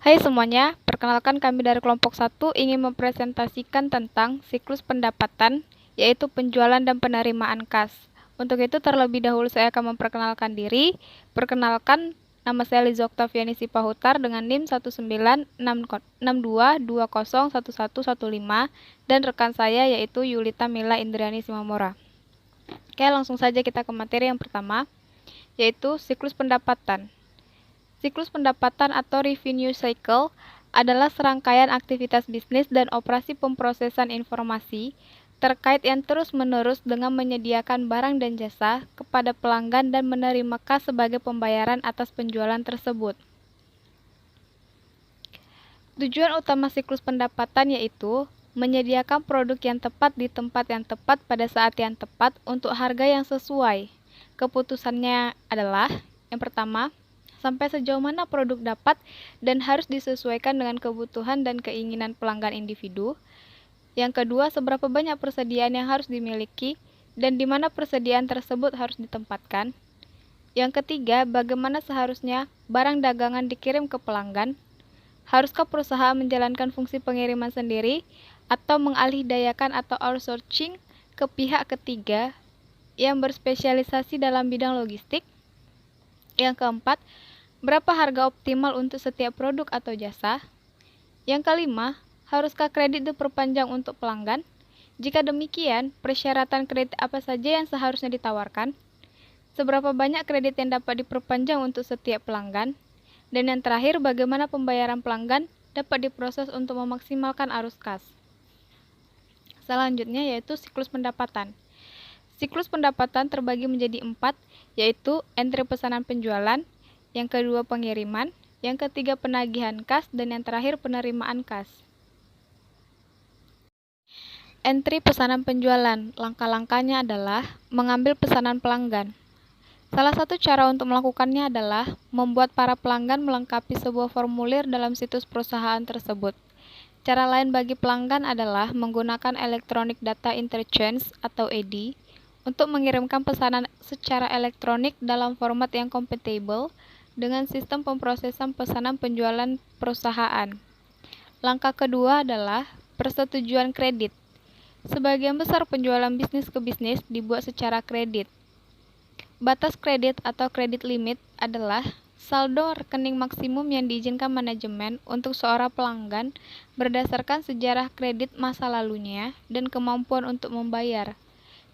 Hai semuanya, perkenalkan kami dari kelompok 1 ingin mempresentasikan tentang siklus pendapatan, yaitu penjualan dan penerimaan kas. Untuk itu terlebih dahulu saya akan memperkenalkan diri. Perkenalkan, nama saya Liza Oktaviani Sipahutar dengan NIM 19662201115 dan rekan saya yaitu Yulita Mila Indriani Simamora. Oke, langsung saja kita ke materi yang pertama, yaitu siklus pendapatan. Siklus pendapatan atau revenue cycle adalah serangkaian aktivitas bisnis dan operasi pemrosesan informasi terkait yang terus-menerus dengan menyediakan barang dan jasa kepada pelanggan dan menerima kas sebagai pembayaran atas penjualan tersebut. Tujuan utama siklus pendapatan yaitu menyediakan produk yang tepat di tempat yang tepat pada saat yang tepat untuk harga yang sesuai. Keputusannya adalah, yang pertama, sampai sejauh mana produk dapat dan harus disesuaikan dengan kebutuhan dan keinginan pelanggan individu. Yang kedua, seberapa banyak persediaan yang harus dimiliki dan di mana persediaan tersebut harus ditempatkan. Yang ketiga, bagaimana seharusnya barang dagangan dikirim ke pelanggan. Haruskah perusahaan menjalankan fungsi pengiriman sendiri atau mengalihdayakan atau outsourcing ke pihak ketiga yang berspesialisasi dalam bidang logistik? Yang keempat, berapa harga optimal untuk setiap produk atau jasa? Yang kelima, haruskah kredit diperpanjang untuk pelanggan? Jika demikian, persyaratan kredit apa saja yang seharusnya ditawarkan? Seberapa banyak kredit yang dapat diperpanjang untuk setiap pelanggan? Dan yang terakhir, bagaimana pembayaran pelanggan dapat diproses untuk memaksimalkan arus kas? Selanjutnya yaitu siklus pendapatan. Siklus pendapatan terbagi menjadi 4, yaitu entry pesanan penjualan, yang kedua pengiriman, yang ketiga penagihan kas, dan yang terakhir penerimaan kas. Entry pesanan penjualan, langkah-langkahnya adalah mengambil pesanan pelanggan. Salah satu cara untuk melakukannya adalah membuat para pelanggan melengkapi sebuah formulir dalam situs perusahaan tersebut. Cara lain bagi pelanggan adalah menggunakan Electronic Data Interchange atau EDI untuk mengirimkan pesanan secara elektronik dalam format yang kompatibel dengan sistem pemrosesan pesanan penjualan perusahaan. Langkah kedua adalah persetujuan kredit. Sebagian besar penjualan bisnis ke bisnis dibuat secara kredit. Batas kredit atau kredit limit adalah saldo rekening maksimum yang diizinkan manajemen untuk seorang pelanggan berdasarkan sejarah kredit masa lalunya dan kemampuan untuk membayar.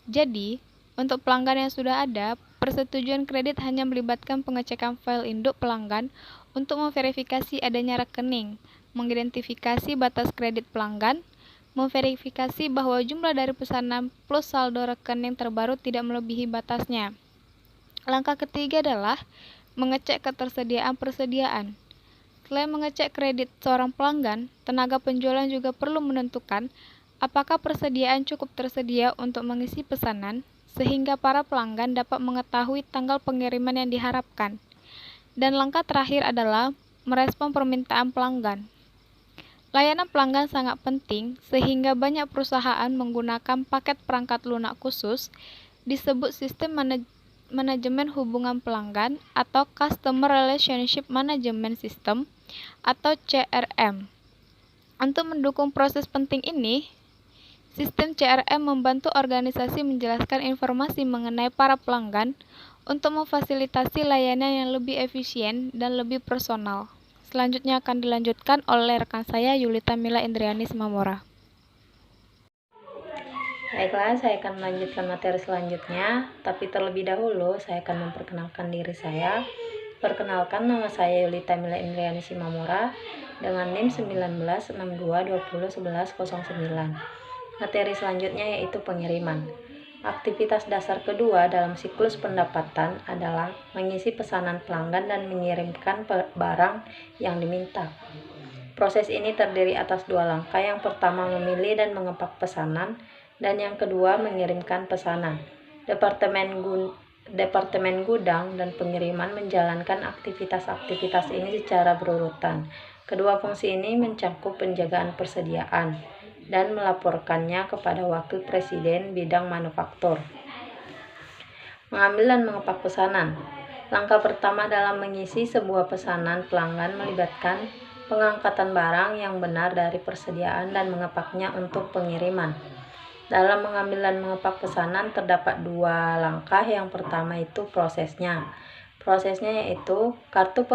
Jadi, untuk pelanggan yang sudah ada, persetujuan kredit hanya melibatkan pengecekan file induk pelanggan untuk memverifikasi adanya rekening, mengidentifikasi batas kredit pelanggan, memverifikasi bahwa jumlah dari pesanan plus saldo rekening terbaru tidak melebihi batasnya. Langkah ketiga adalah mengecek ketersediaan persediaan. Selain mengecek kredit seorang pelanggan, tenaga penjualan juga perlu menentukan apakah persediaan cukup tersedia untuk mengisi pesanan, sehingga para pelanggan dapat mengetahui tanggal pengiriman yang diharapkan. Dan langkah terakhir adalah merespon permintaan pelanggan. Layanan pelanggan sangat penting, sehingga banyak perusahaan menggunakan paket perangkat lunak khusus, disebut sistem manajemen hubungan pelanggan atau Customer Relationship Management System atau CRM. Untuk mendukung proses penting ini, sistem CRM membantu organisasi menjelaskan informasi mengenai para pelanggan untuk memfasilitasi layanan yang lebih efisien dan lebih personal. Selanjutnya akan dilanjutkan oleh rekan saya Yulita Mila Indriani Simamora. Baiklah, saya akan melanjutkan materi selanjutnya, tapi terlebih dahulu saya akan memperkenalkan diri saya. Perkenalkan, nama saya Yulita Mila Indriani Simamora dengan NIM 1962201109. Materi selanjutnya yaitu pengiriman. Aktivitas dasar kedua dalam siklus pendapatan adalah mengisi pesanan pelanggan dan mengirimkan barang yang diminta. Proses ini terdiri atas dua langkah. Yang pertama, memilih dan mengepak pesanan, dan yang kedua, mengirimkan pesanan. Departemen gudang dan pengiriman menjalankan aktivitas-aktivitas ini secara berurutan. Kedua fungsi ini mencakup penjagaan persediaan dan melaporkannya kepada Wakil Presiden bidang manufaktur. Mengambil dan mengepak pesanan. Langkah pertama dalam mengisi sebuah pesanan pelanggan melibatkan pengangkatan barang yang benar dari persediaan dan mengepaknya untuk pengiriman. Dalam mengambil dan mengepak pesanan terdapat dua langkah. Yang pertama itu prosesnya. Prosesnya yaitu kartu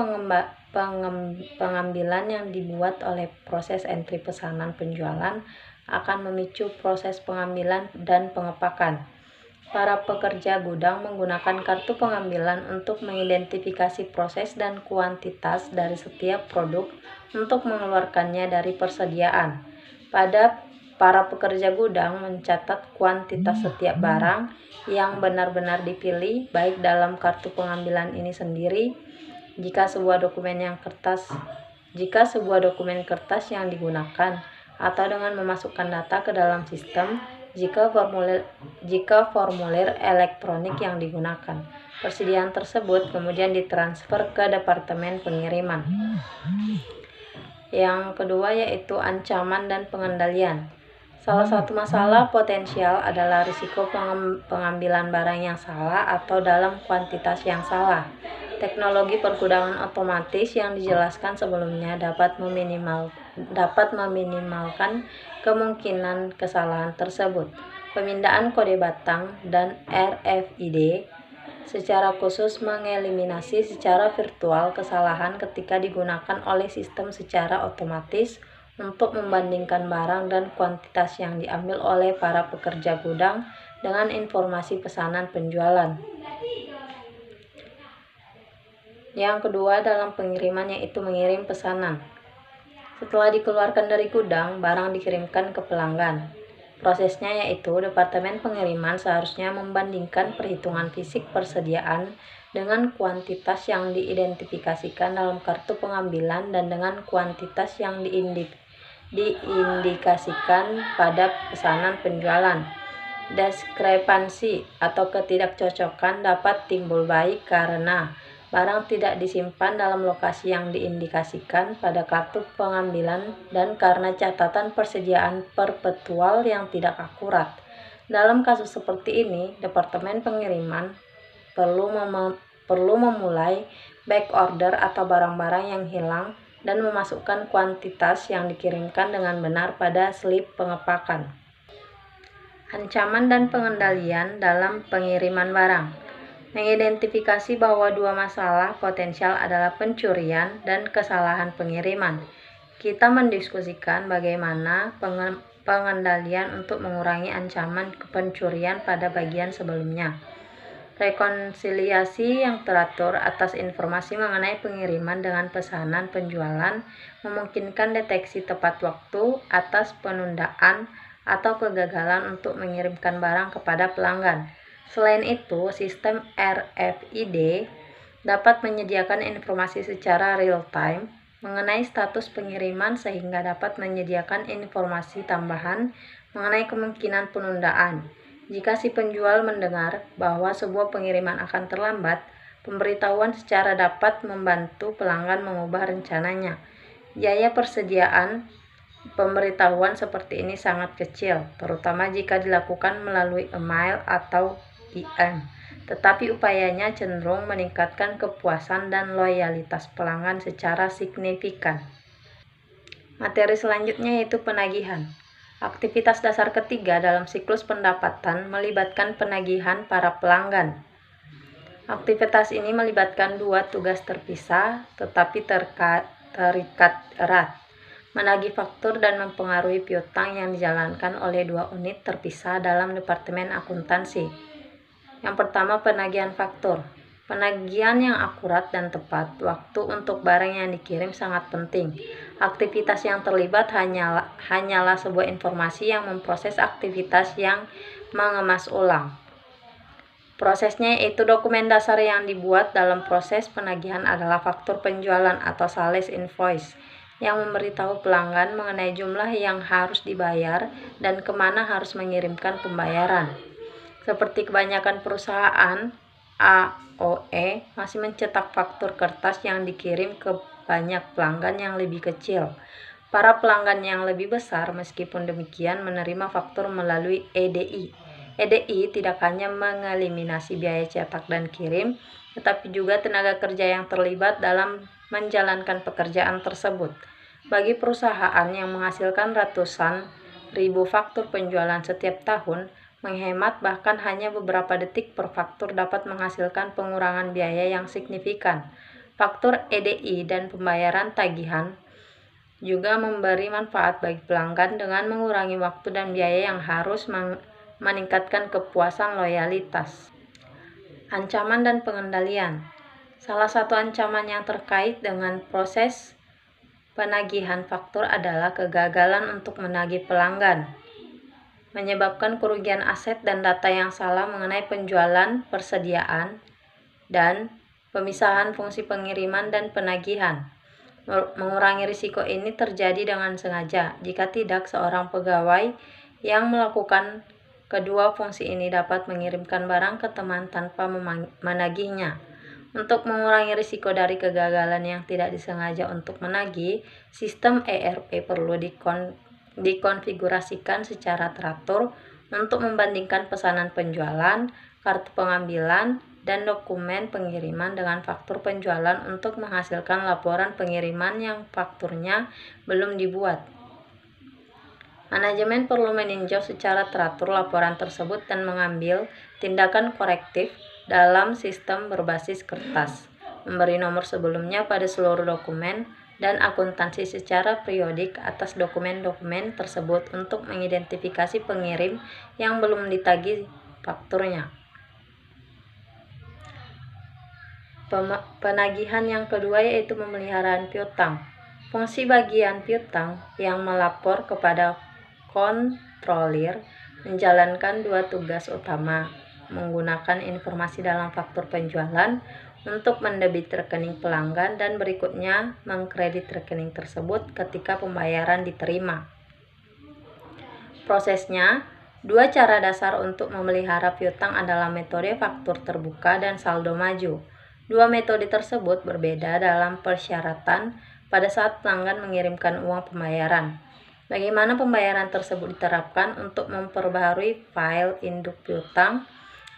pengambilan yang dibuat oleh proses entry pesanan penjualan akan memicu proses pengambilan dan pengepakan. Para pekerja gudang menggunakan kartu pengambilan untuk mengidentifikasi proses dan kuantitas dari setiap produk untuk mengeluarkannya dari persediaan. Para pekerja gudang mencatat kuantitas setiap barang yang benar-benar dipilih, baik dalam kartu pengambilan ini sendiri, jika sebuah dokumen kertas yang digunakan, atau dengan memasukkan data ke dalam sistem, jika formulir elektronik yang digunakan. Persediaan tersebut kemudian ditransfer ke departemen pengiriman. Yang kedua yaitu ancaman dan pengendalian. Salah satu masalah potensial adalah risiko pengambilan barang yang salah atau dalam kuantitas yang salah. Teknologi pergudangan otomatis yang dijelaskan sebelumnya dapat meminimalkan kemungkinan kesalahan tersebut. Pemindaan kode batang dan RFID secara khusus mengeliminasi secara virtual kesalahan ketika digunakan oleh sistem secara otomatis untuk membandingkan barang dan kuantitas yang diambil oleh para pekerja gudang dengan informasi pesanan penjualan. Yang kedua dalam pengiriman yaitu mengirim pesanan. Setelah dikeluarkan dari gudang, barang dikirimkan ke pelanggan. Prosesnya yaitu departemen pengiriman seharusnya membandingkan perhitungan fisik persediaan dengan kuantitas yang diidentifikasikan dalam kartu pengambilan dan dengan kuantitas yang diindikasikan pada pesanan penjualan. Diskrepansi atau ketidakcocokan dapat timbul baik karena barang tidak disimpan dalam lokasi yang diindikasikan pada kartu pengambilan dan karena catatan persediaan perpetual yang tidak akurat. Dalam kasus seperti ini, departemen pengiriman perlu memulai back order atau barang-barang yang hilang dan memasukkan kuantitas yang dikirimkan dengan benar pada slip pengepakan. Ancaman dan pengendalian dalam pengiriman barang. Mengidentifikasi bahwa dua masalah potensial adalah pencurian dan kesalahan pengiriman. Kita mendiskusikan bagaimana pengendalian untuk mengurangi ancaman pencurian pada bagian sebelumnya. Rekonsiliasi yang teratur atas informasi mengenai pengiriman dengan pesanan penjualan memungkinkan deteksi tepat waktu atas penundaan atau kegagalan untuk mengirimkan barang kepada pelanggan. Selain itu, sistem RFID dapat menyediakan informasi secara real-time mengenai status pengiriman sehingga dapat menyediakan informasi tambahan mengenai kemungkinan penundaan. Jika si penjual mendengar bahwa sebuah pengiriman akan terlambat, pemberitahuan secara dapat membantu pelanggan mengubah rencananya. Biaya persediaan pemberitahuan seperti ini sangat kecil, terutama jika dilakukan melalui email atau PM, tetapi upayanya cenderung meningkatkan kepuasan dan loyalitas pelanggan secara signifikan. Materi selanjutnya yaitu penagihan. Aktivitas dasar ketiga dalam siklus pendapatan melibatkan penagihan para pelanggan. Aktivitas ini melibatkan dua tugas terpisah tetapi terikat erat. Menagih faktur dan mempengaruhi piutang yang dijalankan oleh dua unit terpisah dalam departemen akuntansi. Yang pertama, penagihan faktur. Penagihan yang akurat dan tepat waktu untuk barang yang dikirim sangat penting. Aktivitas yang terlibat hanyalah sebuah informasi yang memproses aktivitas yang mengemas ulang. Prosesnya yaitu dokumen dasar yang dibuat dalam proses penagihan adalah faktur penjualan atau sales invoice yang memberitahu pelanggan mengenai jumlah yang harus dibayar dan kemana harus mengirimkan pembayaran. Seperti kebanyakan perusahaan, AOE masih mencetak faktur kertas yang dikirim ke banyak pelanggan yang lebih kecil. Para pelanggan yang lebih besar meskipun demikian menerima faktur melalui EDI. EDI tidak hanya mengeliminasi biaya cetak dan kirim, tetapi juga tenaga kerja yang terlibat dalam menjalankan pekerjaan tersebut. Bagi perusahaan yang menghasilkan ratusan ribu faktur penjualan setiap tahun, menghemat bahkan hanya beberapa detik per faktur dapat menghasilkan pengurangan biaya yang signifikan. Faktur EDI dan pembayaran tagihan juga memberi manfaat bagi pelanggan dengan mengurangi waktu dan biaya yang harus meningkatkan kepuasan loyalitas. Ancaman dan pengendalian. Salah satu ancaman yang terkait dengan proses penagihan faktur adalah kegagalan untuk menagih pelanggan, menyebabkan kerugian aset dan data yang salah mengenai penjualan, persediaan, dan pemisahan fungsi pengiriman dan penagihan. Mengurangi risiko ini terjadi dengan sengaja. Jika tidak, seorang pegawai yang melakukan kedua fungsi ini dapat mengirimkan barang ke teman tanpa menagihnya. Untuk mengurangi risiko dari kegagalan yang tidak disengaja untuk menagih, sistem ERP perlu dikonfigurasikan secara teratur untuk membandingkan pesanan penjualan, kartu pengambilan, dan dokumen pengiriman dengan faktur penjualan untuk menghasilkan laporan pengiriman yang fakturnya belum dibuat. Manajemen perlu meninjau secara teratur laporan tersebut dan mengambil tindakan korektif dalam sistem berbasis kertas, memberi nomor sebelumnya pada seluruh dokumen, dan akuntansi secara periodik atas dokumen-dokumen tersebut untuk mengidentifikasi pengirim yang belum ditagih fakturnya. Penagihan yang kedua yaitu pemeliharaan piutang. Fungsi bagian piutang yang melapor kepada kontrolir menjalankan dua tugas utama, menggunakan informasi dalam faktur penjualan untuk mendebit rekening pelanggan dan berikutnya mengkredit rekening tersebut ketika pembayaran diterima. Prosesnya, dua cara dasar untuk memelihara piutang adalah metode faktur terbuka dan saldo maju. Dua metode tersebut berbeda dalam persyaratan pada saat pelanggan mengirimkan uang pembayaran. Bagaimana pembayaran tersebut diterapkan untuk memperbaharui file induk piutang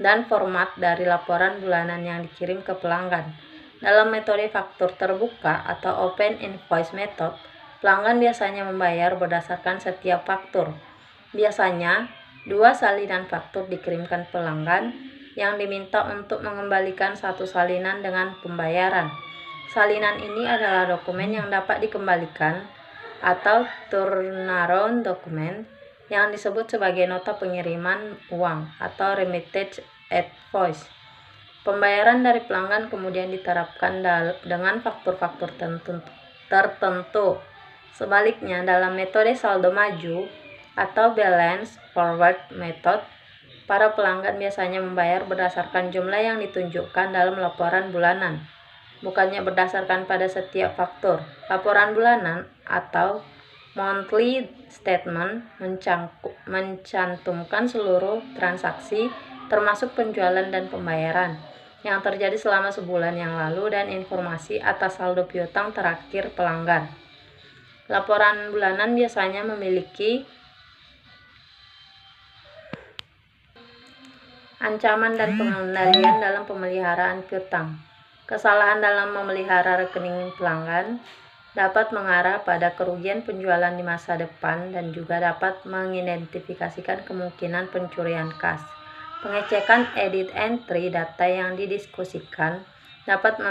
dan format dari laporan bulanan yang dikirim ke pelanggan. Dalam metode faktur terbuka atau open invoice method, pelanggan biasanya membayar berdasarkan setiap faktur. Biasanya, dua salinan faktur dikirimkan pelanggan yang diminta untuk mengembalikan satu salinan dengan pembayaran. Salinan ini adalah dokumen yang dapat dikembalikan atau turnaround dokumen yang disebut sebagai nota pengiriman uang atau remittance invoice. Pembayaran dari pelanggan kemudian diterapkan dengan faktur-faktur tertentu. Sebaliknya, dalam metode saldo maju atau balance forward method, para pelanggan biasanya membayar berdasarkan jumlah yang ditunjukkan dalam laporan bulanan, bukannya berdasarkan pada setiap faktur. Laporan bulanan atau monthly statement mencantumkan seluruh transaksi termasuk penjualan dan pembayaran yang terjadi selama sebulan yang lalu dan informasi atas saldo piutang terakhir pelanggan. Laporan bulanan biasanya memiliki ancaman dan pengendalian dalam pemeliharaan piutang. Kesalahan dalam memelihara rekening pelanggan dapat mengarah pada kerugian penjualan di masa depan dan juga dapat mengidentifikasikan kemungkinan pencurian kas. Pengecekan edit entry data yang didiskusikan dapat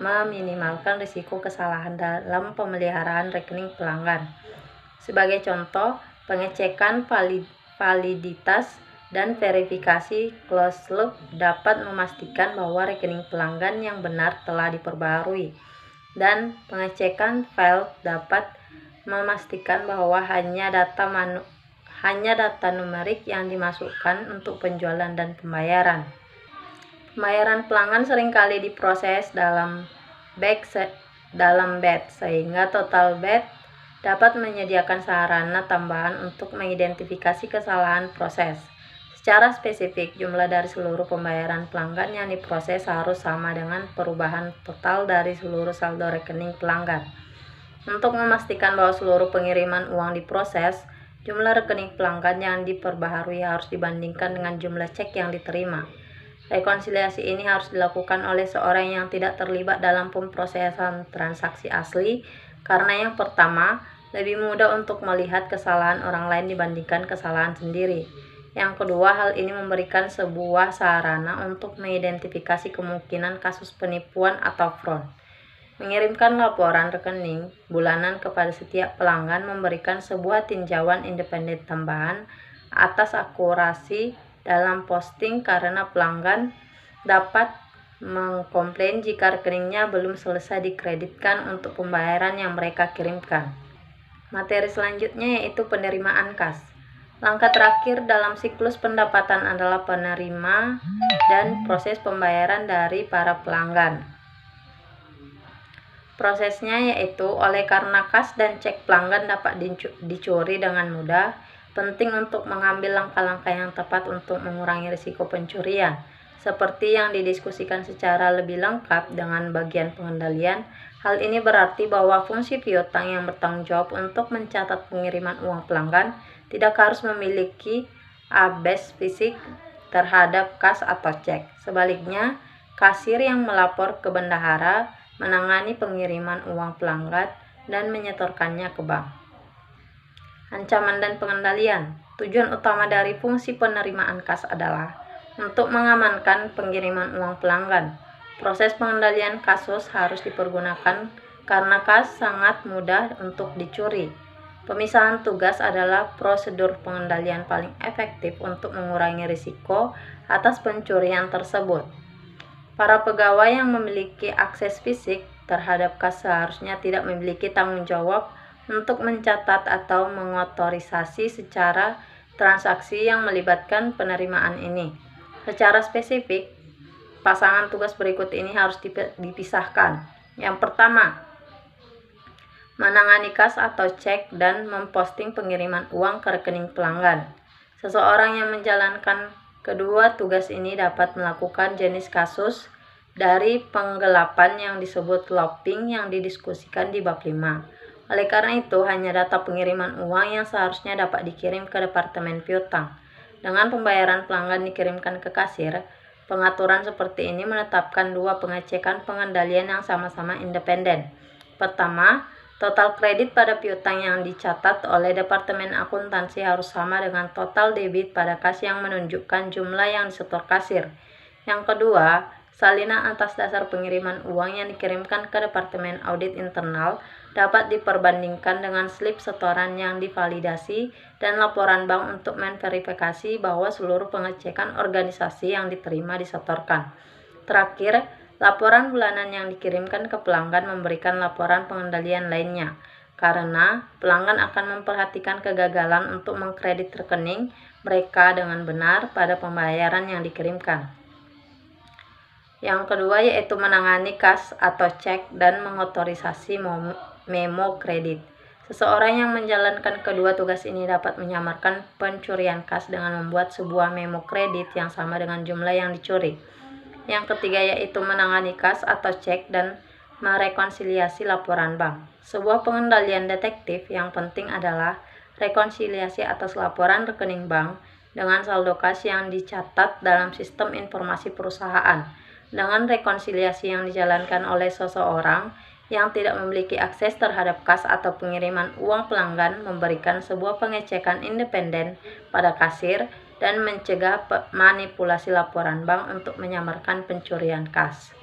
meminimalkan risiko kesalahan dalam pemeliharaan rekening pelanggan. Sebagai contoh, pengecekan validitas dan verifikasi closed loop dapat memastikan bahwa rekening pelanggan yang benar telah diperbaharui, dan pengecekan file dapat memastikan bahwa hanya data numerik yang dimasukkan untuk penjualan dan pembayaran. Pembayaran pelanggan seringkali diproses dalam batch sehingga total batch dapat menyediakan sarana tambahan untuk mengidentifikasi kesalahan proses. Secara spesifik, jumlah dari seluruh pembayaran pelanggan yang diproses harus sama dengan perubahan total dari seluruh saldo rekening pelanggan. Untuk memastikan bahwa seluruh pengiriman uang diproses, jumlah rekening pelanggan yang diperbaharui harus dibandingkan dengan jumlah cek yang diterima. Rekonsiliasi ini harus dilakukan oleh seorang yang tidak terlibat dalam pemrosesan transaksi asli, Karena yang pertama, lebih mudah untuk melihat kesalahan orang lain dibandingkan kesalahan sendiri. Yang kedua, hal ini memberikan sebuah sarana untuk mengidentifikasi kemungkinan kasus penipuan atau fraud. Mengirimkan laporan rekening bulanan kepada setiap pelanggan memberikan sebuah tinjauan independen tambahan atas akurasi dalam posting karena pelanggan dapat mengkomplain jika rekeningnya belum selesai dikreditkan untuk pembayaran yang mereka kirimkan. Materi selanjutnya yaitu penerimaan kas. Langkah terakhir dalam siklus pendapatan adalah penerima dan proses pembayaran dari para pelanggan. Prosesnya yaitu oleh karena kas dan cek pelanggan dapat dicuri dengan mudah, penting untuk mengambil langkah-langkah yang tepat untuk mengurangi risiko pencurian. Seperti yang didiskusikan secara lebih lengkap dengan bagian pengendalian, hal ini berarti bahwa fungsi piutang yang bertanggung jawab untuk mencatat pengiriman uang pelanggan tidak harus memiliki address fisik terhadap kas atau cek. Sebaliknya, kasir yang melapor ke bendahara menangani pengiriman uang pelanggan dan menyetorkannya ke bank. Ancaman dan pengendalian. Tujuan utama dari fungsi penerimaan kas adalah untuk mengamankan pengiriman uang pelanggan. Proses pengendalian kasus harus dipergunakan karena kas sangat mudah untuk dicuri. Pemisahan tugas adalah prosedur pengendalian paling efektif untuk mengurangi risiko atas pencurian tersebut. Para pegawai yang memiliki akses fisik terhadap kas seharusnya tidak memiliki tanggung jawab untuk mencatat atau mengotorisasi secara transaksi yang melibatkan penerimaan ini. Secara spesifik, pasangan tugas berikut ini harus dipisahkan. Yang pertama, menangani kas atau cek dan memposting pengiriman uang ke rekening pelanggan. Seseorang yang menjalankan kedua tugas ini dapat melakukan jenis kasus dari penggelapan yang disebut looping yang didiskusikan di bab 5. Oleh karena itu, hanya data pengiriman uang yang seharusnya dapat dikirim ke Departemen Piutang. Dengan pembayaran pelanggan dikirimkan ke kasir, pengaturan seperti ini menetapkan dua pengecekan pengendalian yang sama-sama independen. Pertama, total kredit pada piutang yang dicatat oleh Departemen Akuntansi harus sama dengan total debit pada kas yang menunjukkan jumlah yang disetor kasir. Yang kedua, salinan atas dasar pengiriman uang yang dikirimkan ke Departemen Audit Internal dapat diperbandingkan dengan slip setoran yang divalidasi dan laporan bank untuk memverifikasi bahwa seluruh pengecekan organisasi yang diterima disetorkan. Terakhir, laporan bulanan yang dikirimkan ke pelanggan memberikan laporan pengendalian lainnya, karena pelanggan akan memperhatikan kegagalan untuk mengkredit rekening mereka dengan benar pada pembayaran yang dikirimkan. Yang kedua yaitu menangani kas atau cek dan mengotorisasi memo kredit. Seseorang yang menjalankan kedua tugas ini dapat menyamarkan pencurian kas dengan membuat sebuah memo kredit yang sama dengan jumlah yang dicuri. Yang ketiga yaitu menangani kas atau cek dan merekonsiliasi laporan bank. Sebuah pengendalian detektif yang penting adalah rekonsiliasi atas laporan rekening bank dengan saldo kas yang dicatat dalam sistem informasi perusahaan. Dengan rekonsiliasi yang dijalankan oleh seseorang yang tidak memiliki akses terhadap kas atau pengiriman uang pelanggan memberikan sebuah pengecekan independen pada kasir dan mencegah manipulasi laporan bank untuk menyamarkan pencurian kas.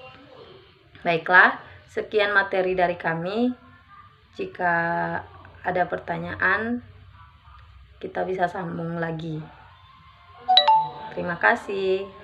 Baiklah, sekian materi dari kami. Jika ada pertanyaan, kita bisa sambung lagi. Terima kasih.